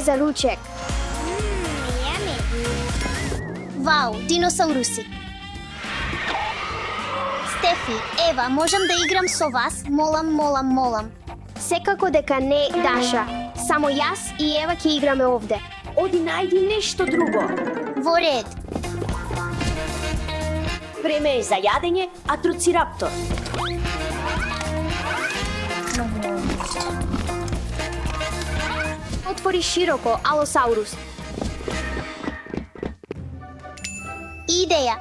за ручек. Вау, диносауруси. Стефи, Ева, можам да играм со вас? Молам. Секако дека не, Даша. Само јас и Ева ќе играме овде. Оди најди нешто друго. Во ред. Време е за јадење, атроцираптор. Отвори широко, алосаурус. Идеја.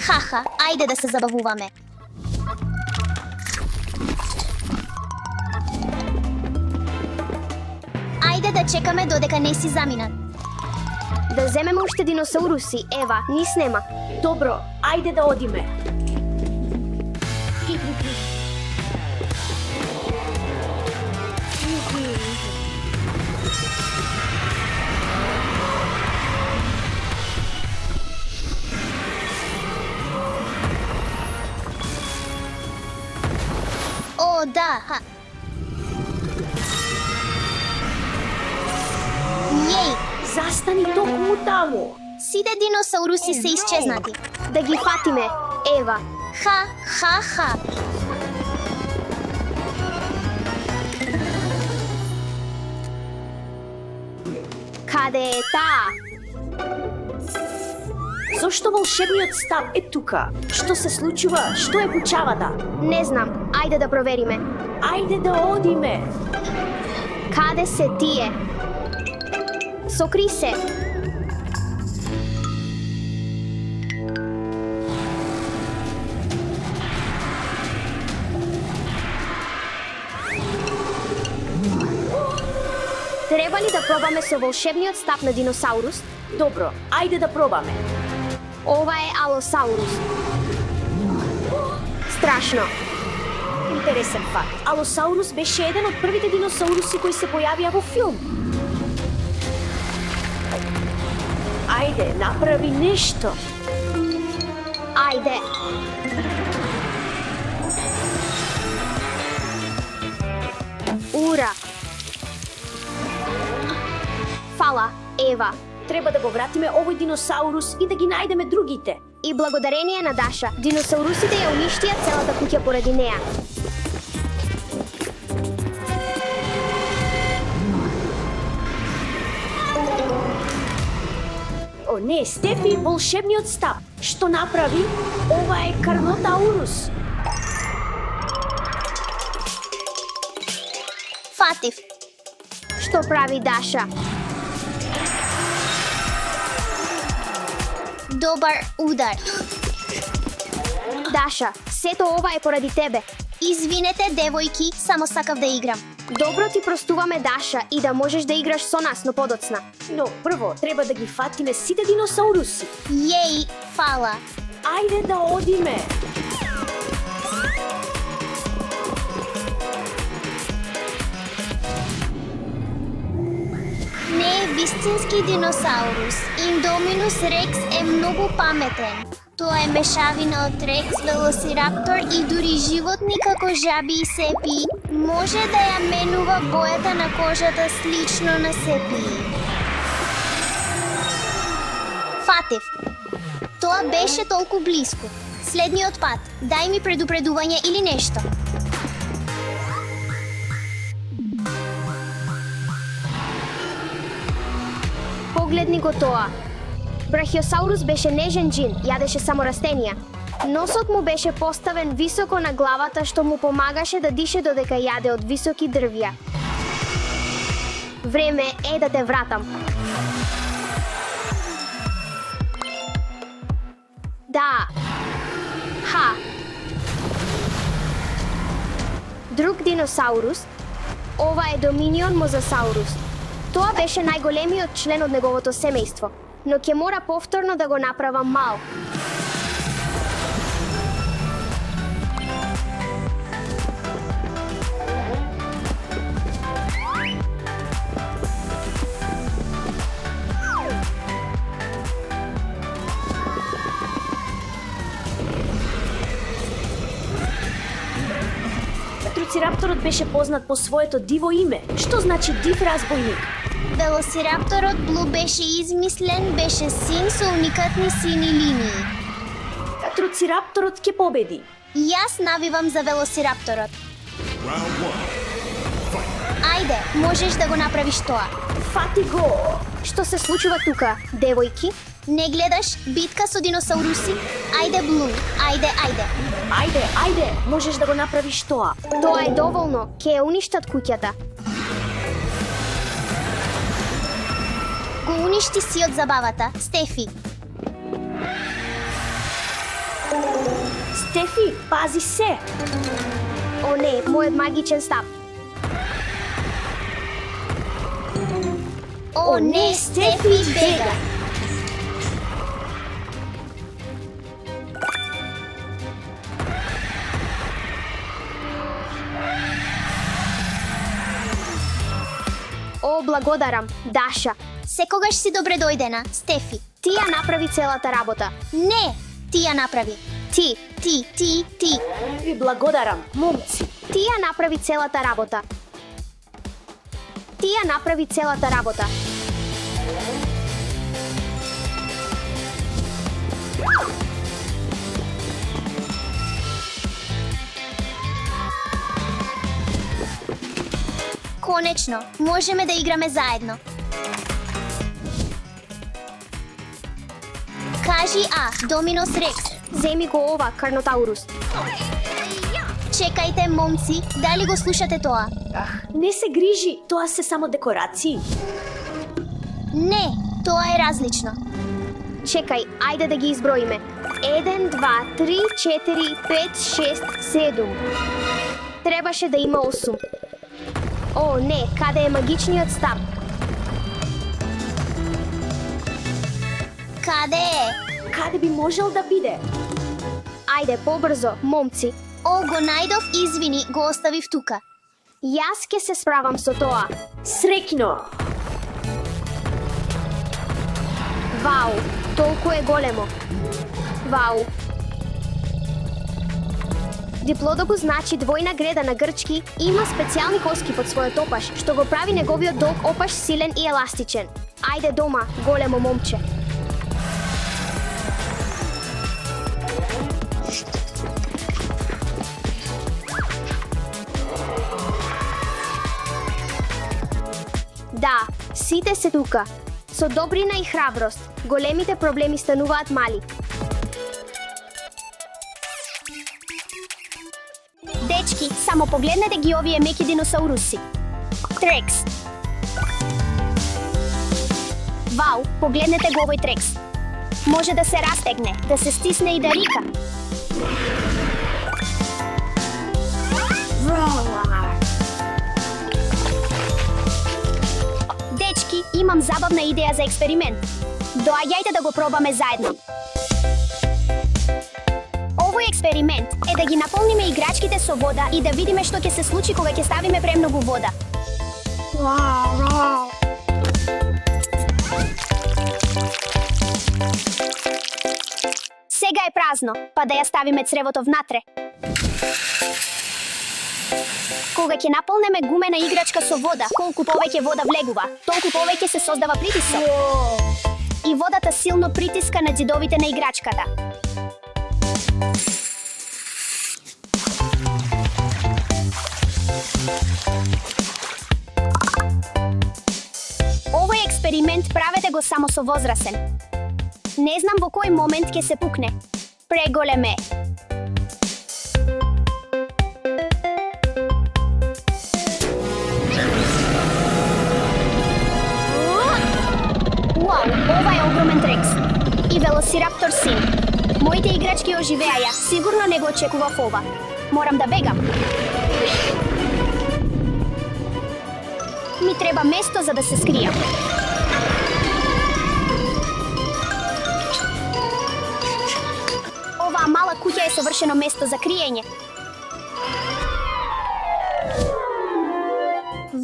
Хаха, ајде да се забавуваме. Ајде да чекаме додека не си заминат. Да земеме уште диносауруси, Ева, ни снема. Добро, ајде да одиме. О, да, ха. Јеј, Застани токму таму. сите диносауруси се исчезнати. Да ги фатиме, Ева. Ха. Каде е таа? Зошто волшебниот стап е тука? Што се случува? Што е бучавата? Не знам, ајде да провериме. Ајде да одиме. Каде се тие? Сокри се. Треба ли да пробаме со волшебниот стап на диносаурус? Добро, ајде да пробаме. Ова е алосаурус. Страшно. Интересен факт. Алосаурус беше еден од првите диносауруси кои се појавија во филм. Ајде, направи нешто. Ајде. Ура. Фала, Ева. Треба да го вратиме овој диносаурус и да ги најдеме другите. И благодарение на Даша, диносаурусите ја уништија целата куќа поради неа. О, не, Стефи, волшебниот стап. Што направи? Ова е Карнотаурус. Фатив. Што прави Даша? Добар удар. Даша, сето ова е поради тебе. Извинете, девојки, само сакав да играм. Добро ти простуваме, Даша, и да можеш да играш со нас, но подоцна. Но прво треба да ги фатиме сите диносауруси. Јеј, фала. Ајде да одиме. Не е вистински диносаурус. Индоминус рекс е многу паметен. Тоа е мешавина од рекс, велосираптор и дури животни како жаби и сепии. Може да ја менува бојата на кожата слично на сепии. Фатив. Тоа беше толку блиску. Следниот пат, дај ми предупредување или нешто. Погледни го тоа. Брахиосаурус беше нежен џин, јадеше само растенија. Носот му беше поставен високо на главата што му помагаше да дише додека јаде од високи дрвја. Време е да те вратам. Да. Ха. Друг диносаурус. Ова е Доминион мозасаурус. Тоа беше најголемиот член од неговото семејство, но ќе мора повторно да го направам мал. беше познат по своето диво име, што значи див разбойник. Велосирапторот Блу беше измислен, беше син со уникатни сини линии. Троцирапторот ќе победи. Јас навивам за велосирапторот. Ајде, можеш да го направиш тоа. Фати го! Што се случува тука, девојки? Не гледаш битка со диносауруси? Ајде, Блу, ајде. Ајде, можеш да го направиш тоа. Тоа е доволно, ќе ја уништат куќата. Го уништи си од забавата, Стефи. Стефи, пази се! О не, мојот магичен стап. О не, Стефи бега. О, благодарам, Даша. Секогаш си добре дојдена, Стефи. Ти ја направи целата работа. Не, ти ја направи. Ти Ти. Ви благодарам, момци. Ти ја направи целата работа. Ти ја направи целата работа. Конечно, можеме да играме заедно. Кажи А, Доминос Рекс. Земи го ова, Карнотаурус. Чекајте, момци, дали го слушате тоа? Не се грижи, тоа се само декорации. Не, тоа е различно. Чекај, ајде да ги изброиме. 1, 2, 3, 4, 5, 6, 7. Требаше да има 8. О, не, каде е магичниот стап? Каде е? Каде би можел да биде? Ајде, побрзо, момци. О, го најдов, извини, го оставив тука. Јас ке се справам со тоа. Среќно! Вау, толку е големо. Вау. Диплодокус значи двојна греда на грчки и има специјални коски под својот опаш, што го прави неговиот долг опаш силен и еластичен. Ајде дома, големо момче. Да, сите се тука. Со добрина и храброст, големите проблеми стануваат мали. Дечки, само погледнете ги овие меки диносауруси. Трекс. Вау, погледнете го овој Трекс. Може да се растегне, да се стисне и да рика. Дечки, имам забавна идеја за експеримент. Доаѓајте да го пробаме заедно. Овој експеримент е да ги наполниме играчките со вода и да видиме што ќе се случи кога ќе ставиме премногу вода. Сега е празно, па да ја ставиме цревото внатре. Кога ќе наполнеме гумена играчка со вода, колку повеќе вода влегува, толку повеќе се создава притисок. И водата силно притиска на ѕидовите на играчката. Овој експеримент правете го само со возрасен. Не знам во кој момент ќе се пукне. Преголеме. Уау, ова е огромен Трекс. И Велосираптор син. Моите играчки оживеаја, сигурно не го очекував ова. Морам да бегам. Ми треба место за да се скријам. Оваа мала куќа е совршено место за криење.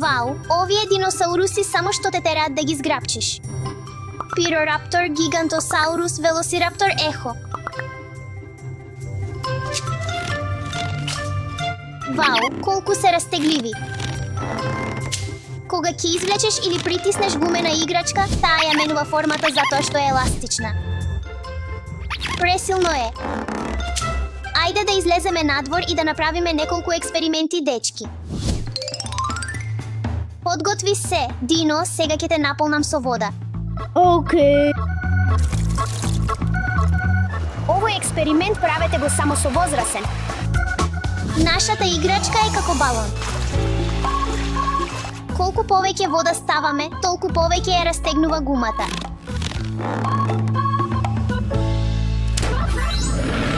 Вау, овие диносауруси само што те тераат да ги зграпчиш. Пирораптор, Гигантосаурус, Велосираптор, Ехо. Вау, колку се растегливи! Кога ќе извлечеш или притиснеш гумена играчка, таа ја менува формата затоа што е еластична. Пресилно е. Ајде да излеземе надвор и да направиме неколку експерименти, дечки. Подготви се, Дино, сега ќе те наполнам со вода. Окей. Овој експеримент правете го само со возрасен. Нашата играчка е како балон. Колку повеќе вода ставаме, толку повеќе ја растегнува гумата.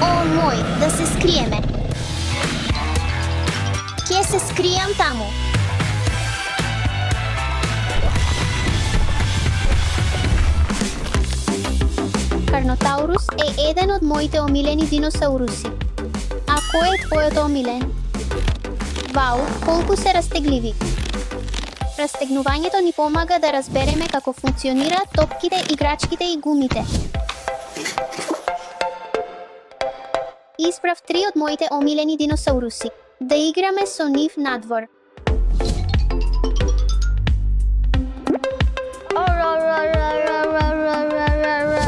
О, мој, да се скриеме. Ќе се скријам таму. Карнотаурус е еден од моите омилени диносауруси. А кој е твојот омилен? Вау, колку се растегливи! Растегнувањето ни помага да разбереме како функционираат топките, играчките и гумите. Избрав 3 од моите омилени диносауруси. Да играме со нив надвор.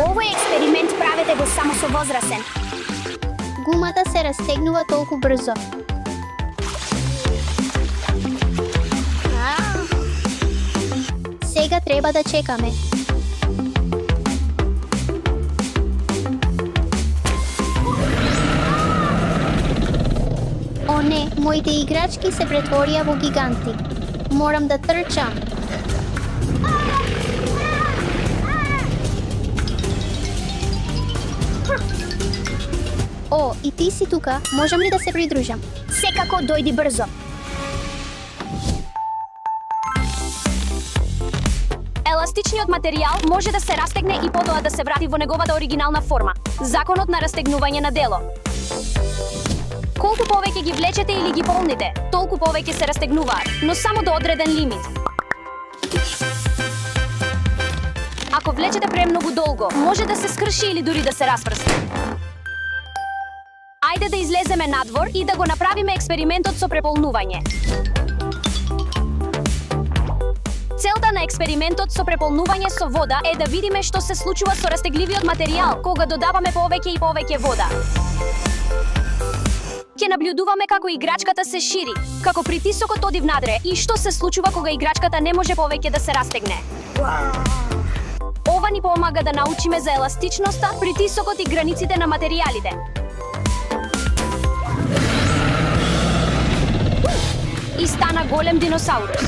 Овој експеримент правете го само со возрасен. Гумата се растегнува толку брзо. Сега треба да чекаме. О не, моите играчки се претворија во гиганти. Морам да трчам. О, и ти си тука, можам ли да се придружам? Секако дојди брзо. Еластичниот материјал може да се растегне и потоа да се врати во неговата оригинална форма. Законот на растегнување на дело. Колку повеќе ги влечете или ги полните, толку повеќе се растегнуваат, но само до одреден лимит. Ако влечете премногу долго, може да се скрши или дури да се расфрсне. Ајде да излеземе надвор и да го направиме експериментот со преполнување. Целта на експериментот со преполнување со вода е да видиме што се случува со растегливиот материјал кога додаваме повеќе и повеќе вода. Ќе наблюдуваме како играчката се шири, како притисокот оди внатре и што се случува кога играчката не може повеќе да се растегне. Ова ни помага да научиме за еластичноста, притисокот и границите на материјалите. И стана голем диносаурус.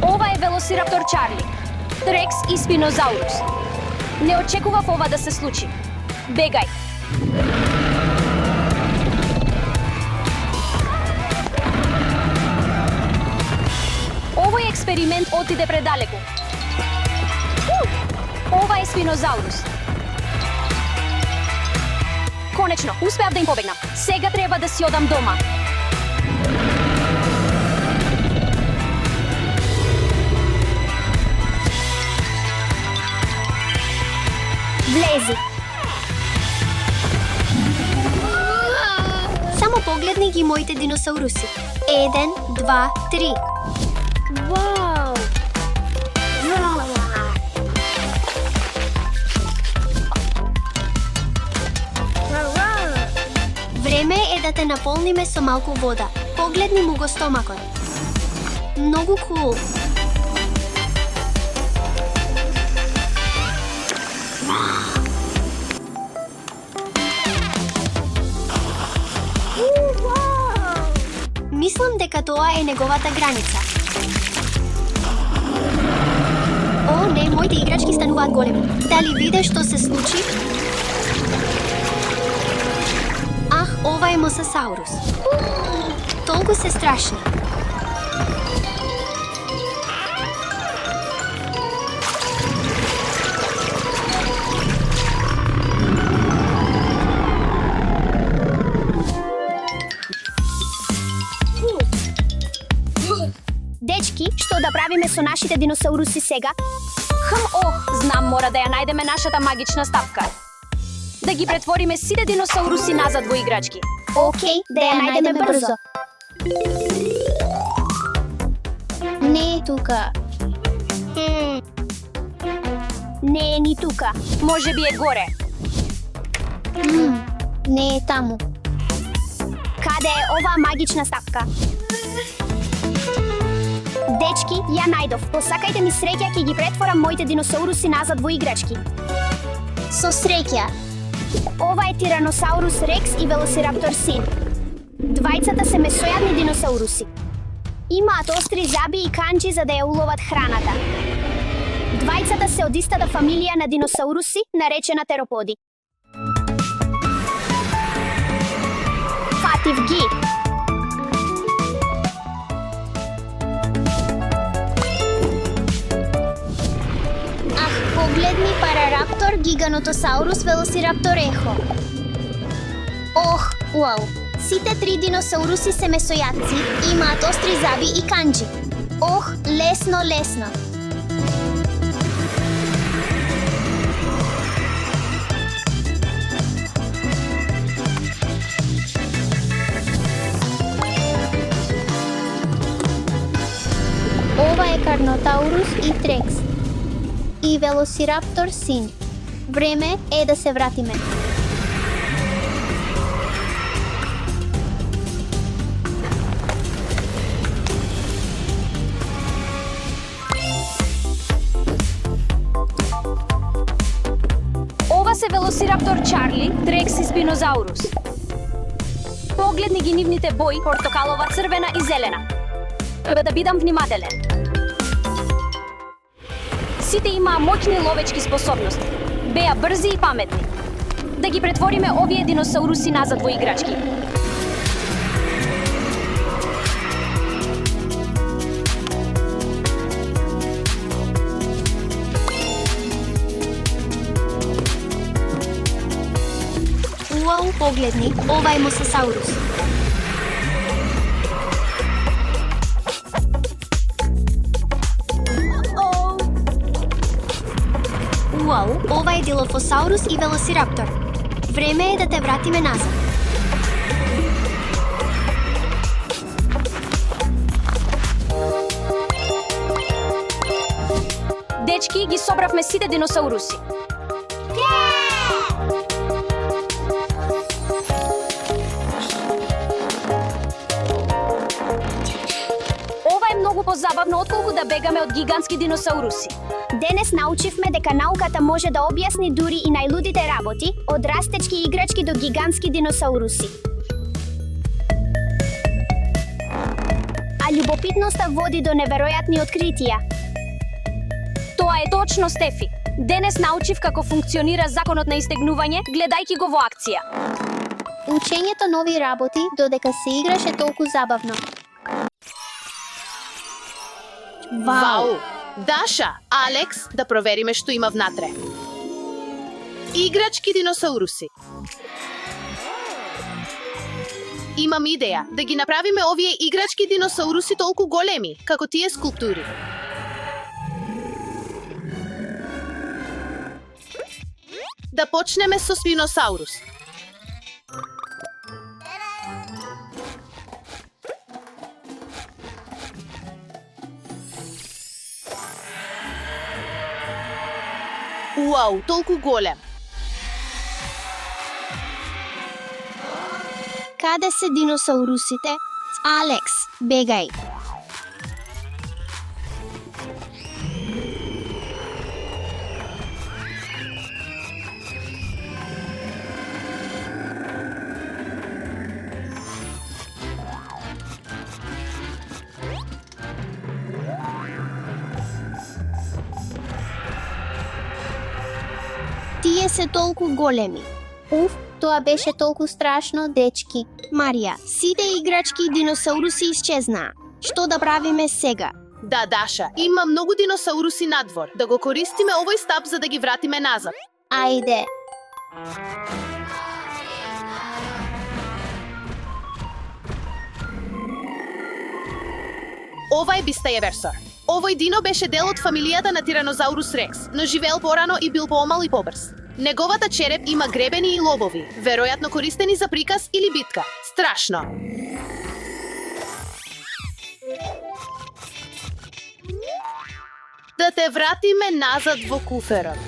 Ова е Велосираптор Чарли, Трекс и Спинозаурус. Не очекував ова да се случи. Бегај! Овој експеримент отиде предалеку. Ова е Спинозаурус. Конечно, успеав да им побегнам. Сега треба да си одам дома. Влези. Само погледни ги моите диносауруси. 1, 2, 3. Вау! Време е да те наполниме со малку вода. Погледни му го стомакот. Многу кул. Мислам дека тоа е неговата граница. О, не, моите играчки стануваат големи. Дали виде што се случи? Ах, ова е Мосасаурус. Толку се страшни. Дечки, што да правиме со нашите диносауруси сега? Знам, мора да ја најдеме нашата магична стапка. Да ги претвориме сите диносауруси назад во играчки. Окей, да я најдеме брзо. Не е тука. Не е ни тука. Може би е горе. Не е таму. Каде е оваа магична стапка? Дечки, ја најдов. Посакајте ми среќа, ќе ги претворам моите диносауруси назад во играчки. Со среќа. Ова е Тираносаурус Рекс и Велосираптор Син. Двајцата се месојадни диносауруси. Имаат остри заби и канџи за да ја уловат храната. Двајцата се од истата фамилија на диносауруси, наречена тероподи. Фатив ги! Погледни Парараптор, Гиганотосаурус, Велосираптор Ехо. Ох, уау! Сите три диносауруси се месојатци, имаат остри заби и канџи. Ох, лесно, лесно. Ова е Карнотаурус и Трекс. И Велосираптор Син. Време е да се вратиме. Ова се Велосираптор Чарли, Трекс и Спинозаурус. Погледни ги нивните бои, портокалова, црвена и зелена. Треба да бидам внимателен. Сите имаа моќни ловечки способности. Беа брзи и паметни. Да ги претвориме овие диносауруси назад во играчки. Уау, погледни, ова е Мосасаурус. Уау, ова е Дилофосаурус и Велосираптор. Време е да те вратиме назад. Дечки, ги собравме сите диносауруси. Ова е многу позабавно отколку да бегаме од гигантски диносауруси. Денес научивме дека науката може да објасни дури и најлудите работи, од растечки играчки до гигантски диносауруси. А љубопитноста води до неверојатни откритија. Тоа е точно, Стефи. Денес научив како функционира законот на истегнување, гледајќи го во акција. Учењето нови работи додека се играше толку забавно. Вау! Даша, Алекс, да провериме што има внатре. Играчки диносауруси. Имам идеја да ги направиме овие играчки диносауруси толку големи, како тие скулптури. Да почнеме со Спиносаурус. Уау, толку голем. Каде се диносаурусите? Алекс, бегај. Тие се толку големи. Уф, тоа беше толку страшно, дечки. Марија, сите играчки диносауруси исчезнаа. Што да правиме сега? Да, Даша, има многу диносауруси надвор. Да го користиме овој стап за да ги вратиме назад. Ајде. Ова е Бистајеверсор. Овој дино беше дел од фамилијата на Тиранозаурус Рекс, но живеел порано и бил поомал и побрз. Неговата череп има гребени и лобови, веројатно користени за приказ или битка. Страшно. Да те вратиме назад во куферот.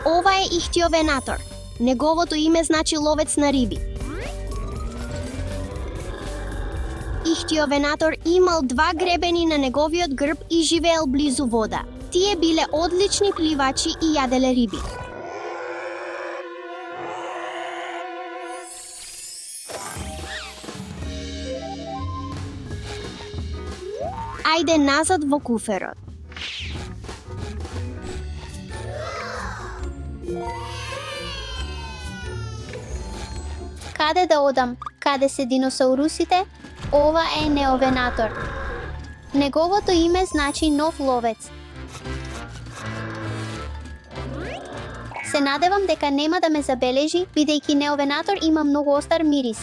Ова е ихтиовенатор. Неговото име значи ловец на риби. Ихтиовенатор имал два гребени на неговиот грб и живеел близу вода. Тие биле одлични пливачи и јаделе риби. Ајде назад во куферот. Каде да одам? Каде се диносаурусите? Ова е неовенатор. Неговото име значи нов ловец. Се надевам дека нема да ме забележи, бидејќи неовенатор има многу остар мирис.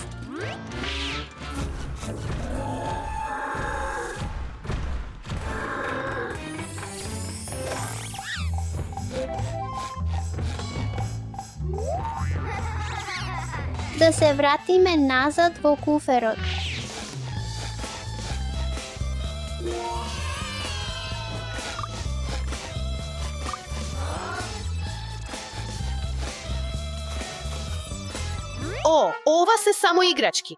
Да се вратиме назад во куферот. О, ова се само играчки.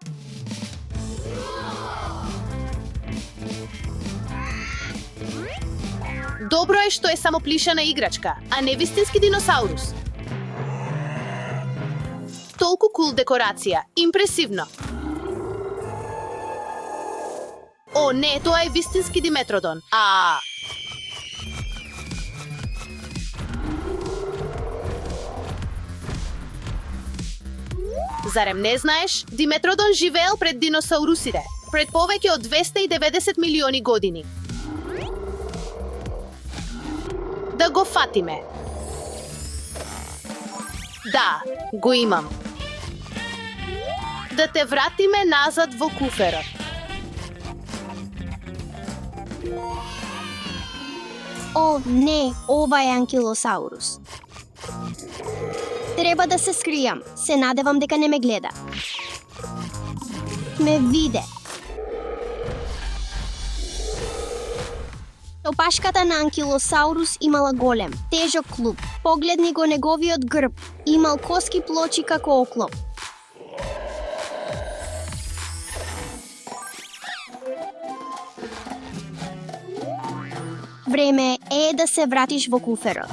Добро е што е само плишана играчка, а не вистински диносаурус. Толку кул декорација, импресивно. О, не, тоа е вистински Диметродон. Зарем не знаеш? Диметродон живеел пред диносаурусите, пред повеќе од 290 милиони години. Да го фатиме. Да, го имам. Да те вратиме назад во куферот. О, не, ова е анкилосаурус. Треба да се скријам. Се надевам дека не ме гледа. Ме виде. Опашката на анкилосаурус имала голем, тежок клуб. Погледни го неговиот грб. Имал коски плочи како оклоп. Време е да се вратиш во куферот.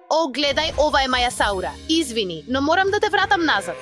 О, гледај, ова е Мајасаура. Извини, но морам да те вратам назад.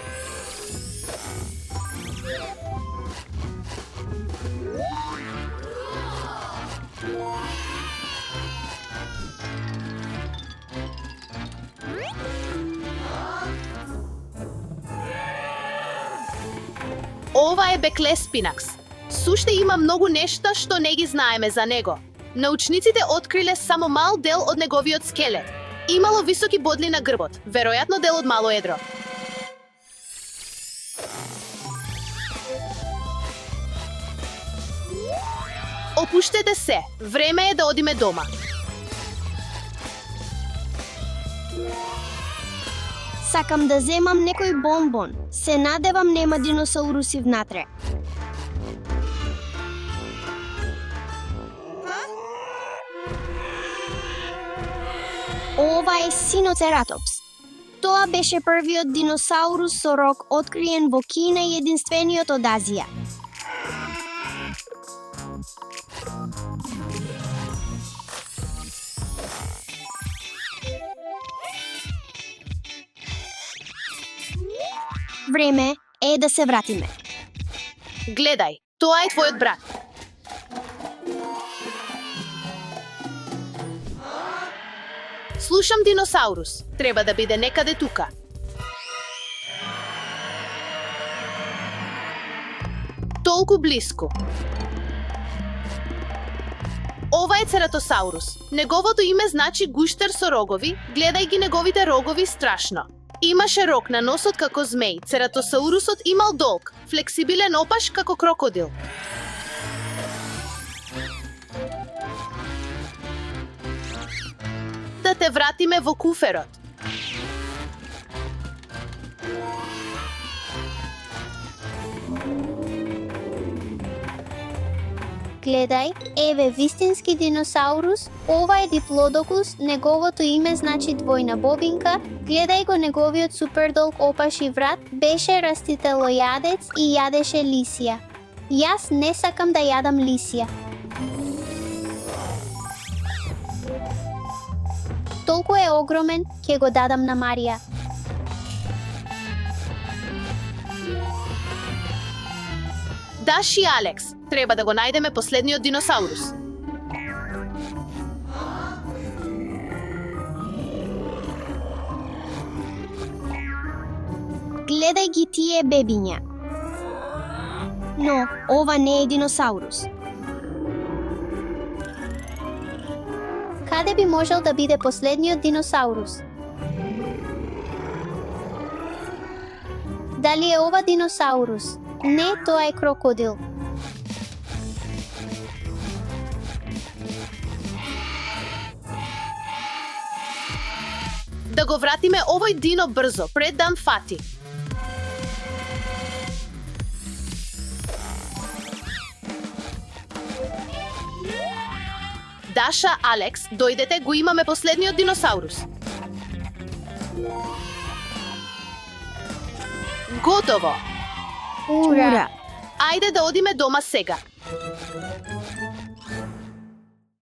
Ова е Беклеспинакс. Суште има многу нешта што не ги знаеме за него. Научниците откриле само мал дел од неговиот скелет. Имало високи бодли на грбот, веројатно дел од мало едро. Опуштете се, време е да одиме дома. Сакам да земам некој бомбон. Се надевам нема диносауруси внатре. Ова е Синоцератопс. Тоа беше првиот диносаурус со рог откриен во Кина и единствениот од Азија. Време е да се вратиме. Гледај, тоа е твојот брат. Слушам диносаурус. Треба да биде некаде тука. толку блиску. Ова е Цератосаурус. Неговото име значи гуштер со рогови, гледај ги неговите рогови страшно. Имаше рог на носот како змеј. Цератосаурусот имал долг, флексибилен опаш како крокодил. Да те вратиме во куферот. Гледај, еве вистински диносаурус, ова е Диплодокус, неговото име значи двојна бобинка, гледај го неговиот супердолг опаш и врат, беше растителојадец и јадеше лисија. Јас не сакам да јадам лисија. Толку е огромен, ќе го дадам на Марија. Даш и Алекс, треба да го најдеме последниот диносаурус. Гледај ги тие бебиња. Но, ова не е диносаурус. Каде би можел да биде последниот диносаурус? Дали е ова диносаурус? Не, тоа е крокодил. Да го вратиме овој дино брзо, пред да фати. Даша, Алекс, дојдете, го имаме последниот диносаурус. Готово! Ура! Ајде да одиме дома сега.